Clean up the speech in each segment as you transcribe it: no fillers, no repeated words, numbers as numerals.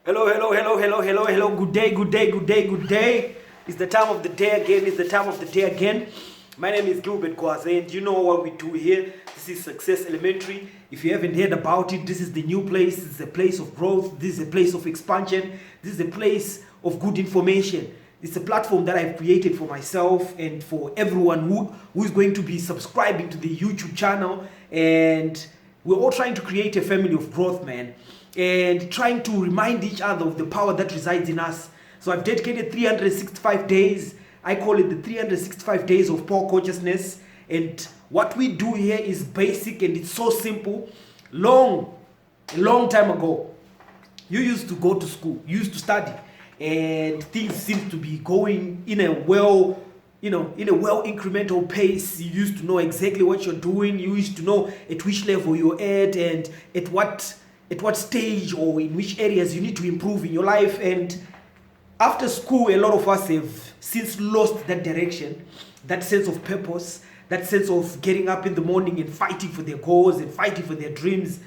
Hello, hello, hello, hello, hello, hello. Good day, good day, good day, good day. It's the time of the day again. It's the time of the day again. My name is Gilbert Kwaze, and you know what we do here. This is Success Elementary. If you haven't heard about it, this is the new place. This is a place of growth. This is a place of expansion. This is a place of good information. It's a platform that I've created for myself and for everyone who is going to be subscribing to the YouTube channel. And we're all trying to create a family of growth, man, and trying to remind each other of the power that resides in us. So I've dedicated 365 days. I call it the 365 days of power consciousness. And what we do here is basic and it's so simple. A long time ago, you used to go to school, you used to study, and things seem to be going in a well incremental pace. You used to know exactly what you're doing. You used to know at which level you're at and at what stage or in which areas you need to improve in your life. And after school, a lot of us have since lost that direction, that sense of purpose, that sense of getting up in the morning and fighting for their goals and fighting for their dreams.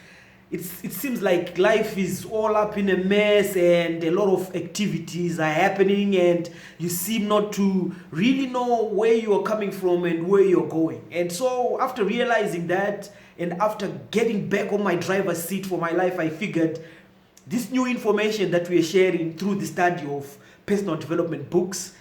It seems like life is all up in a mess and a lot of activities are happening and you seem not to really know where you are coming from and where you're going. And so after realizing that and after getting back on my driver's seat for my life, I figured this new information that we are sharing through the study of personal development books,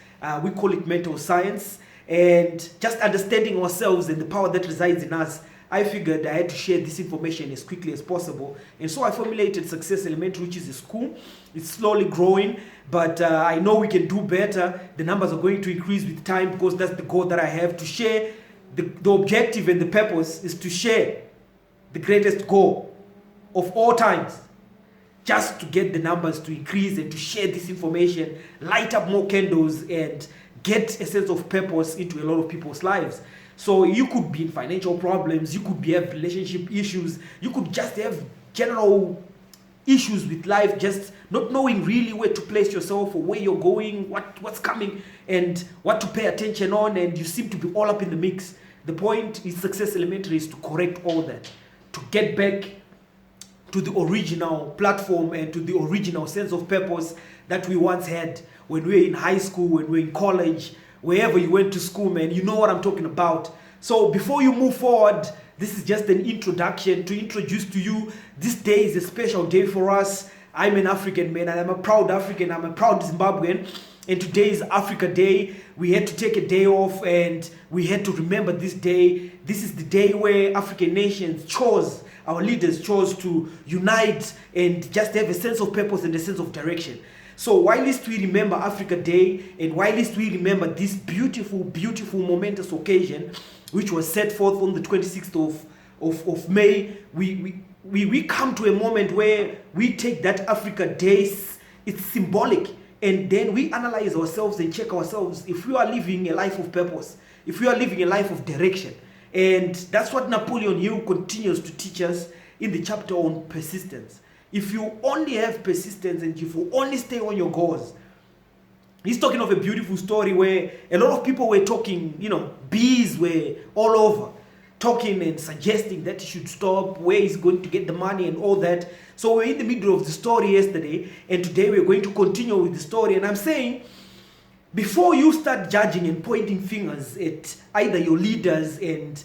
we call it mental science, and just understanding ourselves and the power that resides in us, I figured I had to share this information as quickly as possible. And so I formulated Success Elementary, which is a school. It's slowly growing, but I know we can do better. The numbers are going to increase with time because that's the goal that I have to share. The objective and the purpose is to share the greatest goal of all times, just to get the numbers to increase and to share this information, light up more candles and get a sense of purpose into a lot of people's lives. So you could be in financial problems, you could have relationship issues, you could just have general issues with life, just not knowing really where to place yourself or where you're going, what's coming and what to pay attention on, and you seem to be all up in the mix. The point is Success Elementary is to correct all that, to get back to the original platform and to the original sense of purpose that we once had when we were in high school, when we were in college, wherever you went to school, man. You know what I'm talking about. So before you move forward, this is just an introduction to introduce to you. This day is a special day for us. I'm an African man and I'm a proud African. I'm a proud Zimbabwean. And today is Africa Day. We had to take a day off and we had to remember this day. This is the day where African nations chose, our leaders chose to unite and just have a sense of purpose and a sense of direction. So whilst we remember Africa Day and whilst we remember this beautiful, beautiful, momentous occasion, which was set forth on the 26th of May, we come to a moment where we take that Africa Day, it's symbolic, and then we analyze ourselves and check ourselves if we are living a life of purpose, if we are living a life of direction. And that's what Napoleon Hill continues to teach us in the chapter on persistence. If you only have persistence and if you only stay on your goals, he's talking of a beautiful story where a lot of people were talking, bees were all over, talking and suggesting that he should stop, where he's going to get the money and all that. So we're in the middle of the story yesterday, and today we're going to continue with the story. And I'm saying, before you start judging and pointing fingers at either your leaders and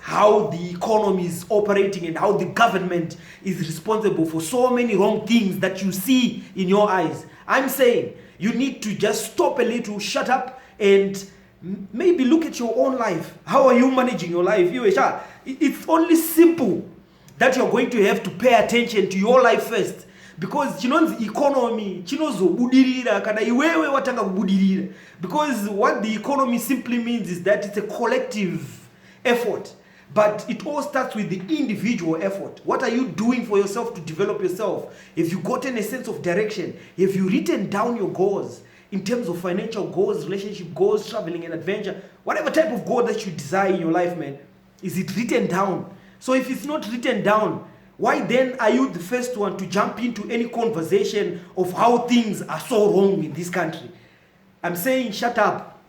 how the economy is operating and how the government is responsible for so many wrong things that you see in your eyes, I'm saying you need to just stop a little, shut up, and maybe look at your own life. How are you managing your life? It's only simple that you're going to have to pay attention to your life first. Because the economy, because what the economy simply means is that it's a collective effort, but it all starts with the individual effort. What are you doing for yourself to develop yourself? Have you gotten a sense of direction? Have you written down your goals in terms of financial goals, relationship goals, traveling and adventure? Whatever type of goal that you desire in your life, man, is it written down? So if it's not written down, why then are you the first one to jump into any conversation of how things are so wrong in this country? I'm saying shut up.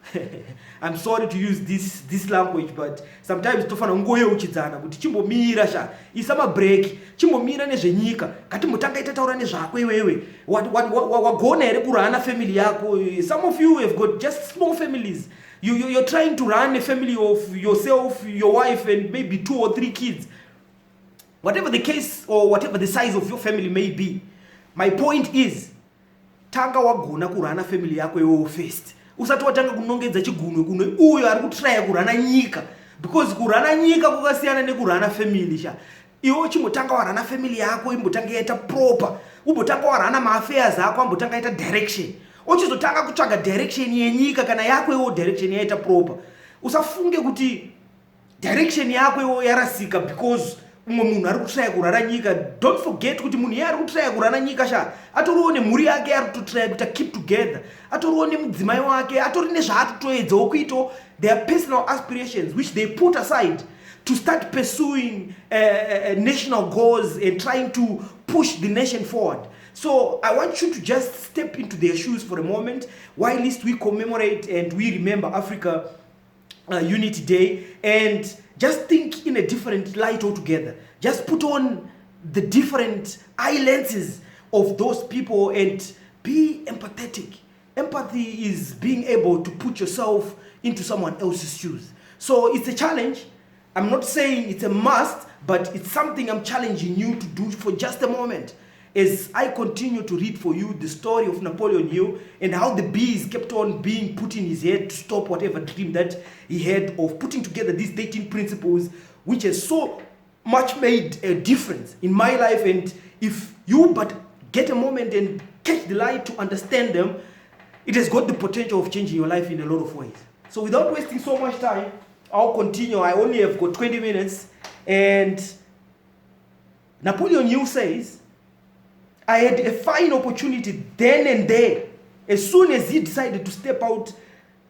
I'm sorry to use this language, but sometimes tofana ngoyeuchidzana kuti chimbomira sha isama break chimbomira nezvenyika kati mutanga itataura nezvako iwewe wagona here kurana family yako. Some of you have got just small families. You're trying to run a family of yourself, your wife, and maybe 2 or 3 kids. Whatever the case or whatever the size of your family may be, my point is, tanga wagona kurana family yako iwewe first. Usati watanga kunongedza chigunwe uyo ari kutraya kurana nyika, because kurana nyika kwakasiyana nekurana family sha. Iwo chimotanga warana family yako, imbotanga yaita proper, umbotanga warana ma-affairs ako, ambotanga yaita direction. Ochizotanga kutsvaga direction yenyika kana yako iwo direction yaita proper. Usafunge kuti direction yako iwo yarasika because umwe munhu ari kutraya kurana nyika. Don't forget kuti munhu ari kutraya kurana nyika sha atoriwo nemhuri yake ari kutraya kuti keep together, atoriwo nemudzimai wake, atori nezvaatotoedzawo kuito, their personal aspirations which they put aside to start pursuing national goals and trying to push the nation forward. So I want you to just step into their shoes for a moment while least we commemorate and we remember Africa Unity Day, and just think in a different light altogether. Just put on the different eye lenses of those people and be empathetic. Empathy is being able to put yourself into someone else's shoes. So it's a challenge. I'm not saying it's a must, but it's something I'm challenging you to do for just a moment. As I continue to read for you the story of Napoleon Hill and how the bees kept on being put in his head to stop whatever dream that he had of putting together these 13 principles, which has so much made a difference in my life. And if you but get a moment and catch the light to understand them, it has got the potential of changing your life in a lot of ways. So without wasting so much time, I'll continue. I only have got 20 minutes. And Napoleon Hill says, I had a fine opportunity then and there, as soon as he decided to step out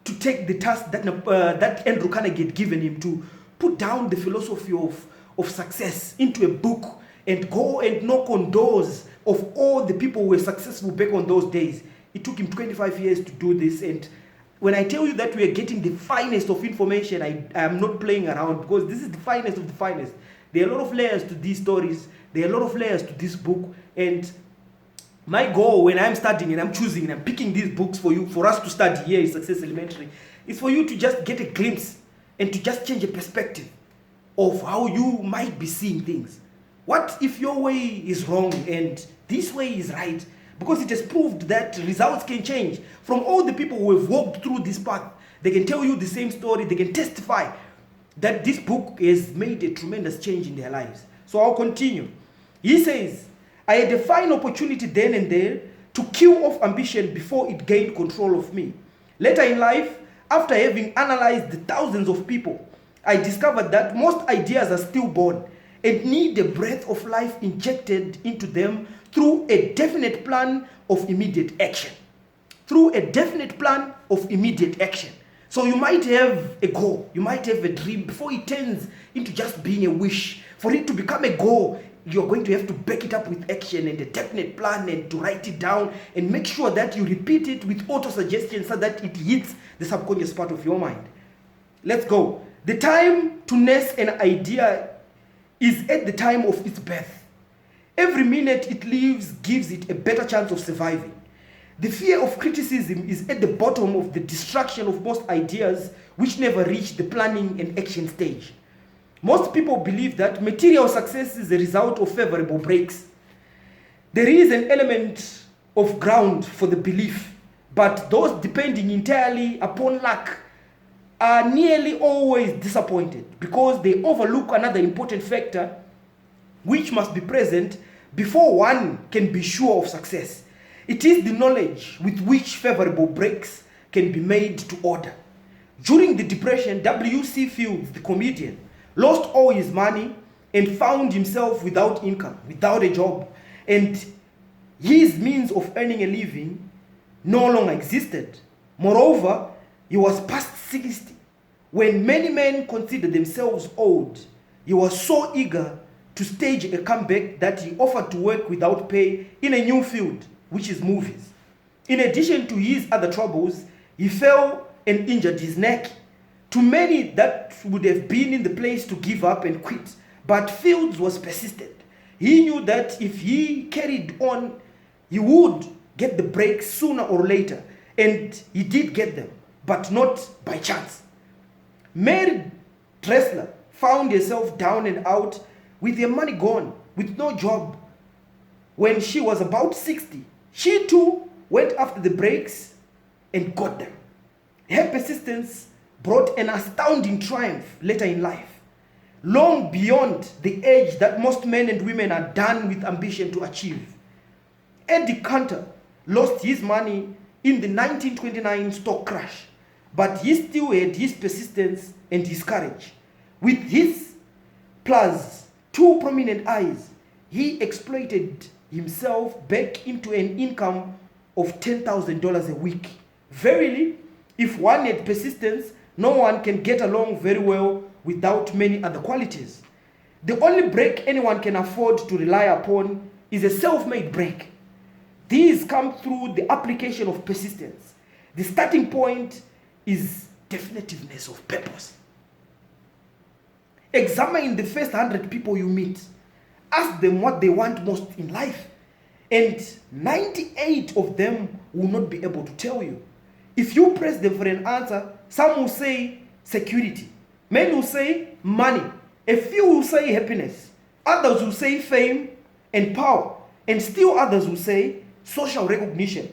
to take the task that Andrew Carnegie had given him, to put down the philosophy of success into a book and go and knock on doors of all the people who were successful back on those days. It took him 25 years to do this. And when I tell you that we are getting the finest of information, I am not playing around, because this is the finest of the finest. There are a lot of layers to these stories. There are a lot of layers to this book. And my goal when I'm studying and I'm choosing and I'm picking these books for us to study here in Success Elementary, is for you to just get a glimpse and to just change a perspective of how you might be seeing things. What if your way is wrong and this way is right? Because it has proved that results can change. From all the people who have walked through this path, they can tell you the same story. They can testify that this book has made a tremendous change in their lives. So I'll continue. He says, I had a fine opportunity then and there to kill off ambition before it gained control of me. Later in life, after having analyzed the thousands of people, I discovered that most ideas are stillborn and need a breath of life injected into them through a definite plan of immediate action. Through a definite plan of immediate action. So you might have a goal, you might have a dream, before it turns into just being a wish. For it to become a goal, you're going to have to back it up with action and a definite plan, and to write it down and make sure that you repeat it with auto-suggestion so that it hits the subconscious part of your mind. Let's go. The time to nurse an idea is at the time of its birth. Every minute it lives gives it a better chance of surviving. The fear of criticism is at the bottom of the destruction of most ideas which never reach the planning and action stage. Most people believe that material success is a result of favorable breaks. There is an element of ground for the belief, but those depending entirely upon luck are nearly always disappointed because they overlook another important factor which must be present before one can be sure of success. It is the knowledge with which favorable breaks can be made to order. During the Depression, W.C. Fields, the comedian, lost all his money and found himself without income, without a job, and his means of earning a living no longer existed. Moreover, he was past 60. When many men considered themselves old, he was so eager to stage a comeback that he offered to work without pay in a new field, which is movies. In addition to his other troubles, he fell and injured his neck. To many, that would have been in the place to give up and quit. But Fields was persistent. He knew that if he carried on, he would get the break sooner or later. And he did get them, but not by chance. Mary Dressler found herself down and out with her money gone, with no job. When she was about 60, she too went after the breaks and got them. Her persistence brought an astounding triumph later in life, long beyond the age that most men and women are done with ambition to achieve. Eddie Cantor lost his money in the 1929 stock crash, but he still had his persistence and his courage. With his plus two prominent eyes, he exploited himself back into an income of $10,000 a week. Verily, if one had persistence, no one can get along very well without many other qualities. The only break anyone can afford to rely upon is a self-made break. These come through the application of persistence. The starting point is definitiveness of purpose. Examine the first 100 people you meet. Ask them what they want most in life. And 98 of them will not be able to tell you. If you press them for an answer, some will say security. Many will say money. A few will say happiness. Others will say fame and power. And still others will say social recognition,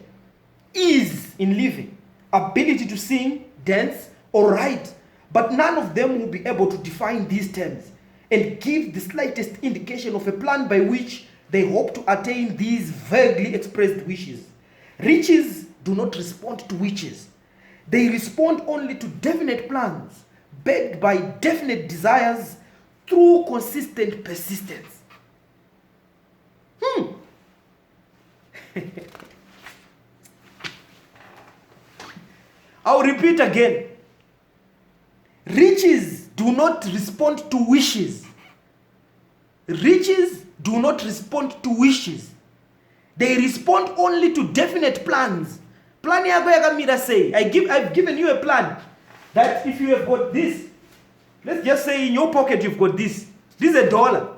ease in living, ability to sing, dance, or write. But none of them will be able to define these terms and give the slightest indication of a plan by which they hope to attain these vaguely expressed wishes. Riches do not respond to wishes. They respond only to definite plans, backed by definite desires through consistent persistence. I'll repeat again. Riches do not respond to wishes. Riches do not respond to wishes. They respond only to definite plans. Plan yako yakamira say, I've given you a plan that if you have got this, let's just say in your pocket you've got this. This is $1.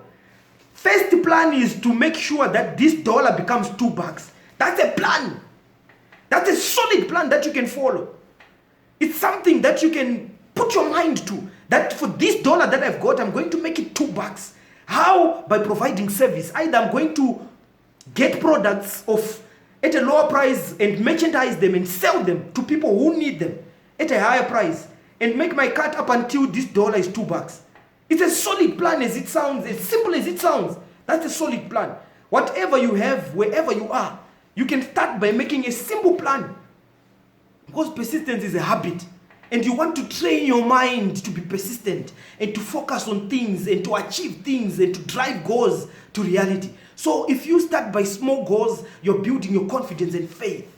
First plan is to make sure that this dollar becomes $2. That's a plan. That's a solid plan that you can follow. It's something that you can put your mind to. That for this dollar that I've got, I'm going to make it $2. How? By providing service. Either I'm going to get products at a lower price and merchandise them and sell them to people who need them at a higher price and make my cut up until this dollar is $2. It's a solid plan as it sounds, as simple as it sounds. That's a solid plan. Whatever you have, wherever you are, you can start by making a simple plan. Because persistence is a habit. And you want to train your mind to be persistent and to focus on things and to achieve things and to drive goals to reality. So if you start by small goals, you're building your confidence and faith.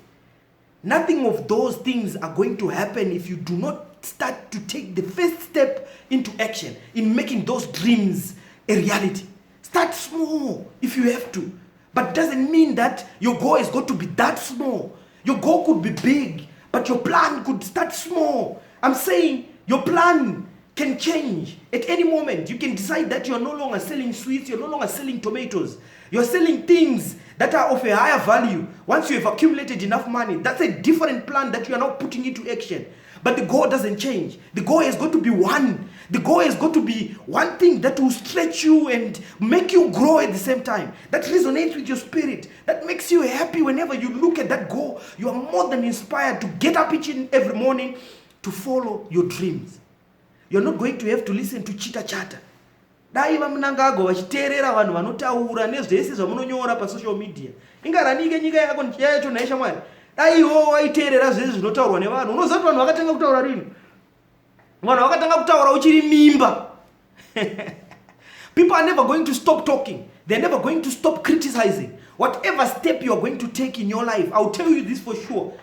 Nothing of those things are going to happen if you do not start to take the first step into action in making those dreams a reality. Start small if you have to. But it doesn't mean that your goal is going to be that small. Your goal could be big, but your plan could start small. I'm saying your plan can change at any moment. You can decide that you're no longer selling sweets, you're no longer selling tomatoes. You're selling things that are of a higher value. Once you have accumulated enough money, that's a different plan that you are now putting into action. But the goal doesn't change. The goal is going to be one. The goal is going to be one thing that will stretch you and make you grow at the same time. That resonates with your spirit. That makes you happy whenever you look at that goal. You are more than inspired to get up each and every morning to follow your dreams. You're not going to have to listen to chitter chatter. Daiva mnangago vachiterera vanhu vanotaura nezvese zvamunonyora pasocial media. Ingaranike nyika yako yacho naisha mwari. Daiwo waiterera zvese zvinotaurwa nevanhu. Unoziva kuti vanhu vakatanga kutaura rini? Vanhu vakatanga kutaura uchiri mimba. People are never going to stop talking. They're never going to stop criticizing. Whatever step you are going to take in your life, I'll tell you this for sure.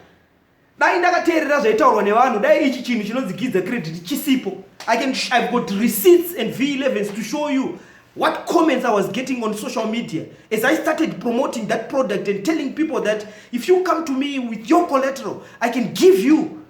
Dai ndakateerera zvaitaurwa nevanhu, dai ichi chinhu chinonzikidza credit chisipo. I've got receipts and V11s to show you what comments I was getting on social media as I started promoting that product and telling people that if you come to me with your collateral, I can give you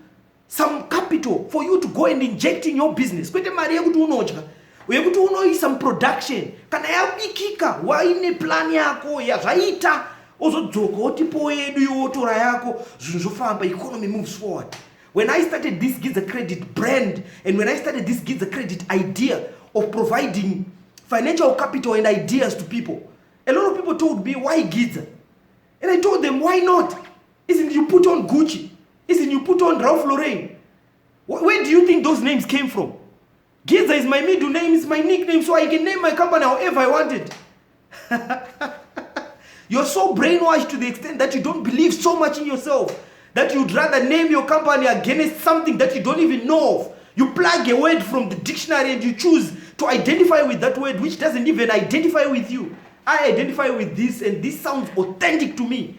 some capital for you to go and inject in your business. Kwete mari yekuti unodya, yekuti unoisa production. Kana yabikika, waine plan yako, yazvaita, ozodzoka otipo yedu yotora yako, zvinofamba, economy moves forward. When I started this Giza Credit brand, and when I started this Giza Credit idea of providing financial capital and ideas to people, a lot of people told me, why Giza? And I told them, why not? Isn't you put on Gucci? Isn't you put on Ralph Lauren? Where do you think those names came from? Giza is my middle name, it's my nickname, so I can name my company however I wanted. You're so brainwashed to the extent that you don't believe so much in yourself that you'd rather name your company against something that you don't even know of. You plug a word from the dictionary and you choose to identify with that word which doesn't even identify with you. I identify with this and this sounds authentic to me.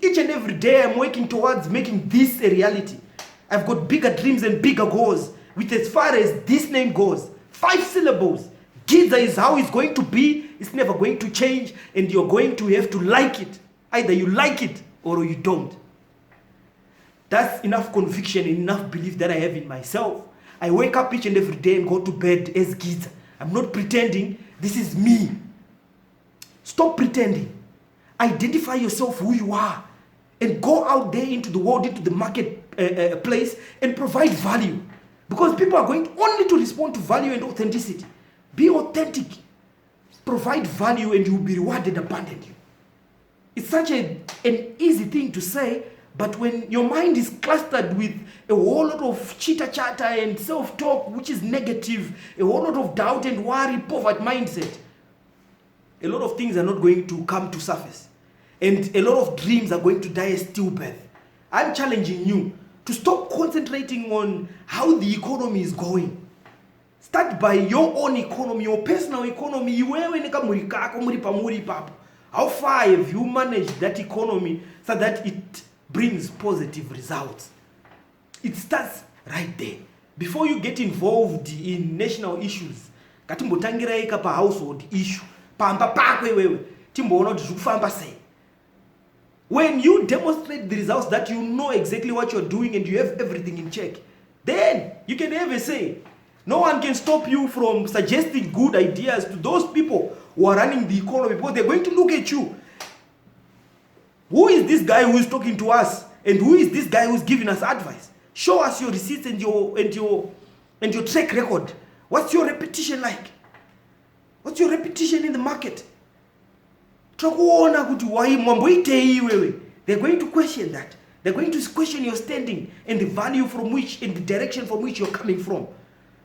Each and every day I'm working towards making this a reality. I've got bigger dreams and bigger goals with as far as this name goes. 5 syllables. Giza is how it's going to be. It's never going to change and you're going to have to like it. Either you like it or you don't. That's enough conviction, enough belief that I have in myself. I wake up each and every day and go to bed as Giza. I'm not pretending. This is me. Stop pretending. Identify yourself who you are and go out there into the world, into the market place and provide value. Because people are going only to respond to value and authenticity. Be authentic. Provide value and you will be rewarded abundantly. It's such an easy thing to say, but when your mind is clustered with a whole lot of chitter-chatter and self-talk, which is negative, a whole lot of doubt and worry, poverty mindset, a lot of things are not going to come to surface. And a lot of dreams are going to die a stillbirth. I'm challenging you to stop concentrating on how the economy is going. Start by your own economy, your personal economy. How far have you managed that economy so that it brings positive results? It starts right there. Before you get involved in national issues, katimbotangira pa household issue. Pamba pakwe wewe. Timboona kuti zvekufamba sei. When you demonstrate the results that you know exactly what you're doing and you have everything in check, then you can have a say. No one can stop you from suggesting good ideas to those people who are running the economy because they're going to look at you. Who is this guy who is talking to us? And who is this guy who's giving us advice? Show us your receipts and your track record. What's your reputation like? What's your reputation in the market? They're going to question that. They're going to question your standing and the value from which, and the direction from which you're coming from,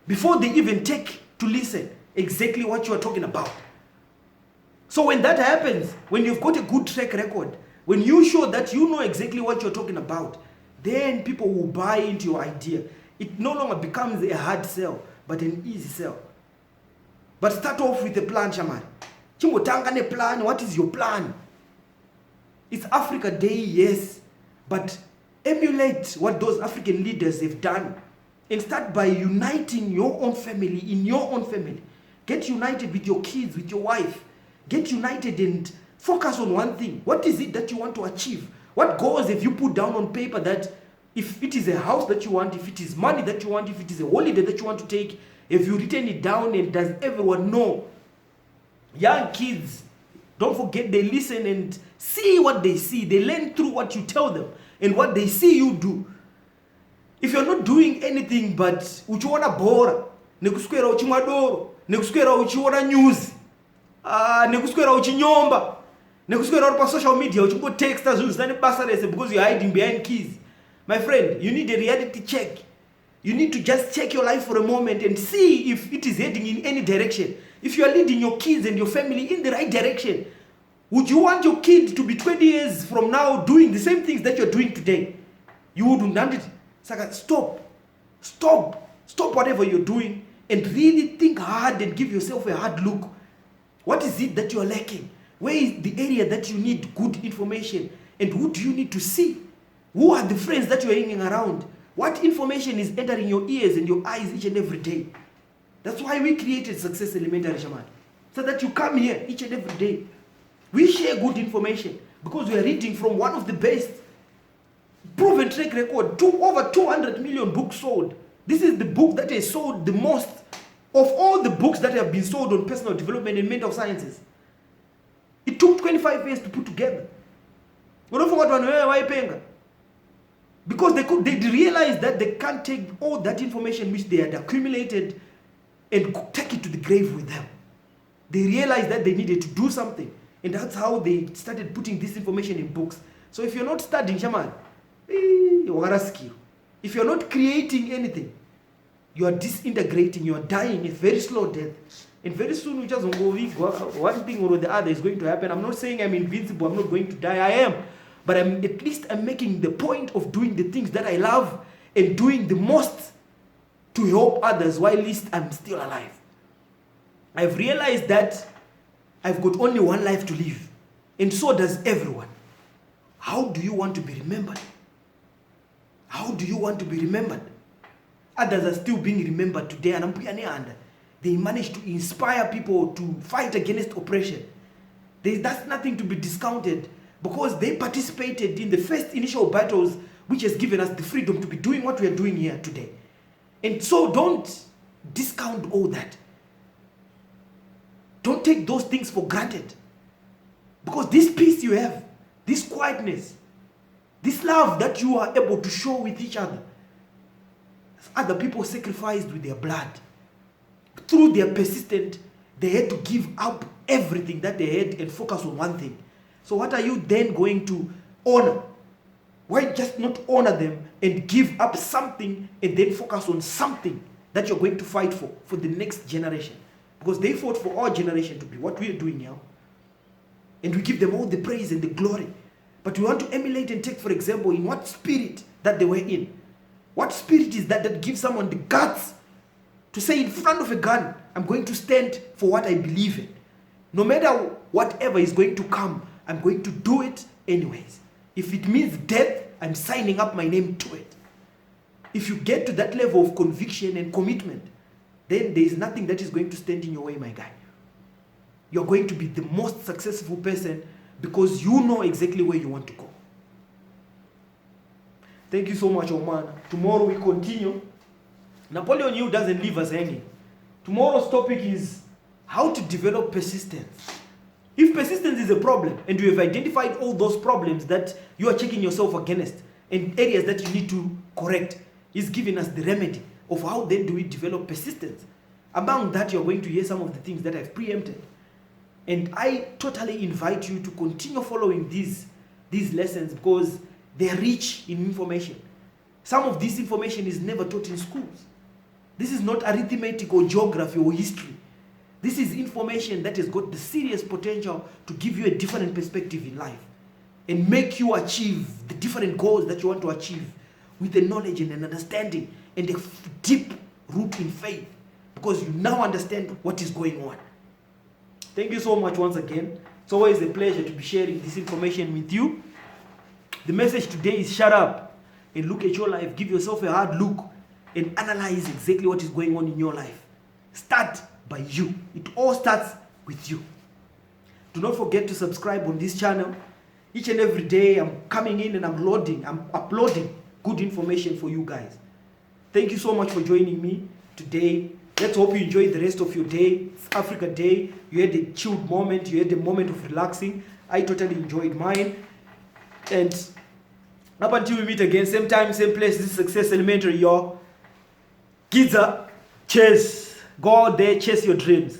before they even take to listen exactly what you're talking about. So when that happens, when you've got a good track record, when you show that you know exactly what you're talking about, then people will buy into your idea. It no longer becomes a hard sell, but an easy sell. But start off with a plan, Shaman. Chimbotanga plan. What is your plan? It's Africa Day, yes, but emulate what those African leaders have done and start by uniting your own family in your own family. Get united with your kids, with your wife. Get united and focus on one thing. What is it that you want to achieve? What goals have you put down on paper that if it is a house that you want, if it is money that you want, if it is a holiday that you want to take, have you written it down and does everyone know? Young kids, don't forget they listen and see what they see. They learn through what you tell them and what they see you do. If you're not doing anything but uchiona bora, nekuswera uchimwadoro, nekuswera uchiona news, nekuswera uchinyomba, nekuswera uri pa social media uchingo text azuzane basa rese because you're hiding behind keys. My friend, you need a reality check. You need to just check your life for a moment and see if it is heading in any direction. If you are leading your kids and your family in the right direction, would you want your kid to be 20 years from now doing the same things that you're doing today? You wouldn't want it. Saka, stop whatever you're doing and really think hard and give yourself a hard look. What is it that you're lacking? Where is the area that you need good information? And who do you need to see? Who are the friends that you're hanging around? What information is entering your ears and your eyes each and every day? That's why we created Success Elementary, Shaman. So that you come here each and every day. We share good information because we are reading from one of the best proven track record, over 200 million books sold. This is the book that has sold the most of all the books that have been sold on personal development and mental sciences. It took 25 years to put together. Because they realized that they can't take all that information which they had accumulated and take it to the grave with them. They realized that they needed to do something. And that's how they started putting this information in books. So if you're not studying, shaman, if you're not creating anything, you are disintegrating, you are dying a very slow death. And very soon we just go, one thing or the other is going to happen. I'm not saying I'm invincible, I'm not going to die, I am. But at least I'm making the point of doing the things that I love and doing the most to help others while at least I'm still alive. I've realized that I've got only one life to live. And so does everyone. How do you want to be remembered? How do you want to be remembered? Others are still being remembered today, and they managed to inspire people to fight against oppression. That's nothing to be discounted, because they participated in the first initial battles, which has given us the freedom to be doing what we are doing here today. And so don't discount all that. Don't take those things for granted. Because this peace you have, this quietness, this love that you are able to show with each other, other people sacrificed with their blood. Through their persistence, they had to give up everything that they had and focus on one thing. So what are you then going to honor? Why just not honor them and give up something and then focus on something that you're going to fight for the next generation? Because they fought for our generation to be what we are doing now. And we give them all the praise and the glory. But we want to emulate and take, for example, in what spirit that they were in. What spirit is that gives someone the guts to say in front of a gun, I'm going to stand for what I believe in. No matter whatever is going to come, I'm going to do it anyways. If it means death, I'm signing up my name to it. If you get to that level of conviction and commitment, then there is nothing that is going to stand in your way, my guy. You're going to be the most successful person because you know exactly where you want to go. Thank you so much, Oman. Tomorrow we continue. Napoleon Hill doesn't leave us hanging. Tomorrow's topic is how to develop persistence. If persistence is a problem and you have identified all those problems that you are checking yourself against and areas that you need to correct, he's giving us the remedy of how then do we develop persistence. Among that, you're going to hear some of the things that I've preempted. And I totally invite you to continue following these lessons because they're rich in information. Some of this information is never taught in schools. This is not arithmetic or geography or history. This is information that has got the serious potential to give you a different perspective in life and make you achieve the different goals that you want to achieve with the knowledge and an understanding and a deep root in faith because you now understand what is going on. Thank you so much once again. It's always a pleasure to be sharing this information with you. The message today is shut up and look at your life. Give yourself a hard look and analyze exactly what is going on in your life. Start by you. It all starts with you. Do not forget to subscribe on this channel. Each and every day I'm coming in and I'm uploading good information for you guys. Thank you so much for joining me today. Let's hope you enjoy the rest of your day. It's Africa Day. You had a chilled moment. You had a moment of relaxing. I totally enjoyed mine. And up until we meet again, same time, same place, this is Success Elementary, y'all. Kids, chase. Go out there, chase your dreams.